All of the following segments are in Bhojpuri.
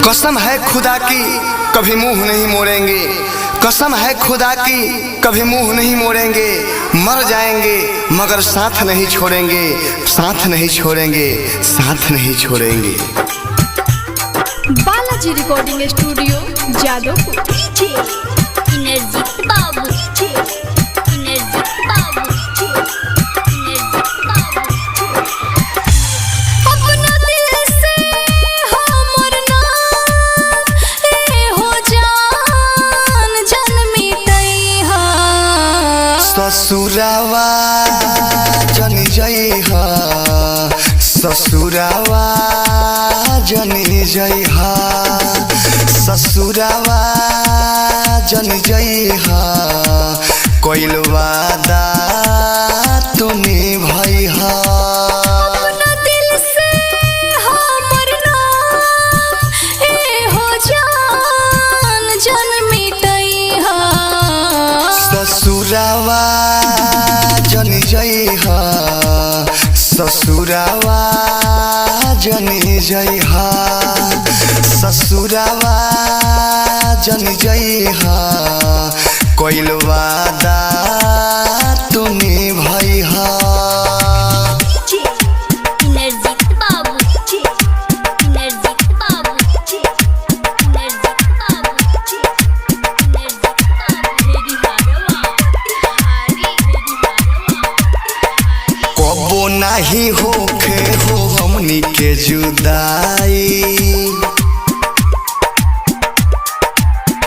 कसम है खुदा की कभी मुंह नहीं मोड़ेंगे, कसम है खुदा की कभी मुंह नहीं मोड़ेंगे। मर जाएंगे मगर साथ नहीं छोड़ेंगे, साथ नहीं छोड़ेंगे, साथ नहीं छोड़ेंगे। Balaji recording studio Jadavpur. इनरजीत बाबू, इनरजीत बाबू, इनरजीत बाबू। अपना दिल से हमर नाम ए हो जान जन्मी तई हा। ससुरावा जनी जई हा, ससुरावा जनी जई हा, ससुरावा जनी जई हा। कोइल वादा तू निभाई हा। अपना दिल से हमर नाम ए हो जान जन्मी तई हा। ससुरावा जनी जई हा, ससुरावा जनी जई हा, ससुरावा जनी जई हा। कोइल वादा तू निभाई हा। इनरजीत बाबू, इनरजीत बाबू, इनरजीत बाबू, इनरजीत बाबू। रेडी हारवा, हारी रेडी हारवा। कबो नाही होखे हो हमनी के जुदाई।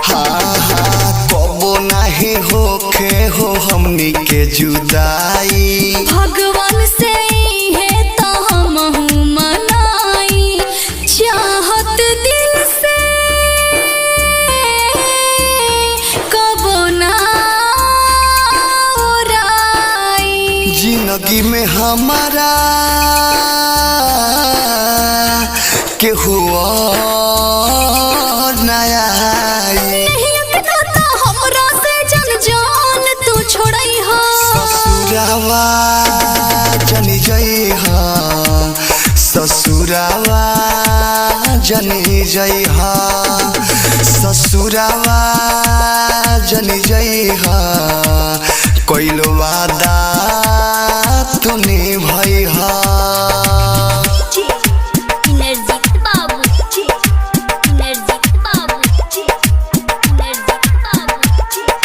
हाँ हाँ कबो नाही होखे हो हमनी के जुदाई। भगवान से है तो हमहू मनाई, चाहत दिल से कबो ना उड़ाई। जिंदगी में हमारा केहू और नया हमरा से जन जान तू छोड़ई हा। ससुरावा जनी जई हा, ससुरावा जनी जई हा, ससुरावा जनी जई हा। कोइल वादा तू निभाई हा। इनरजीत बाबू, इनरजीत बाबू, इनरजीत बाबू, इनरजीत।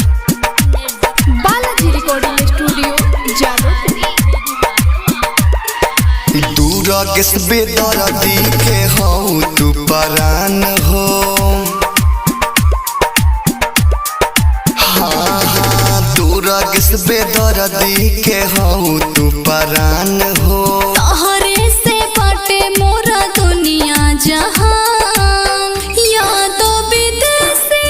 Balaji recording studio Jadavpur. दूर किस बेदर्दी के हो तू परान हो। हाँ हाँ दूर किस बेदर्दी के हो तू परान हो। तहरे से बाटे मोरा दुनिया जहान, यादों विदेशी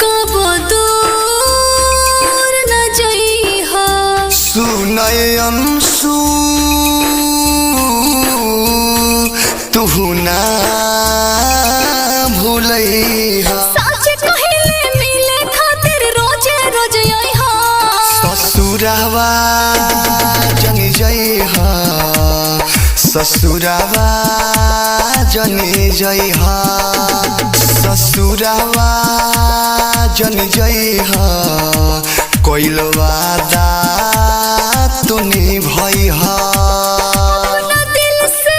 कबो दूर न जइहा। सुनय अंशु तू ना भूलैहा। सच कहिले मिले खातिर रोजे रोज आइहा। ससुरावा जनी जई हा, ससुरावा जनी जई हा, ससुरावा जनी जई हा। कोइल वादा तू निभाई हा। अपना दिल से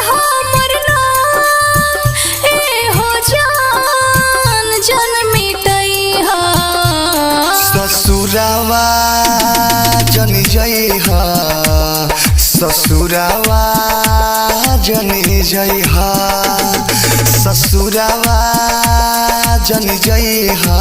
हमर नाम ए हो जान जन्मी तई हा। ससुरावा जनी जई हा, ससुरावा जनी जई हा, ससुरावा जनी जई हा।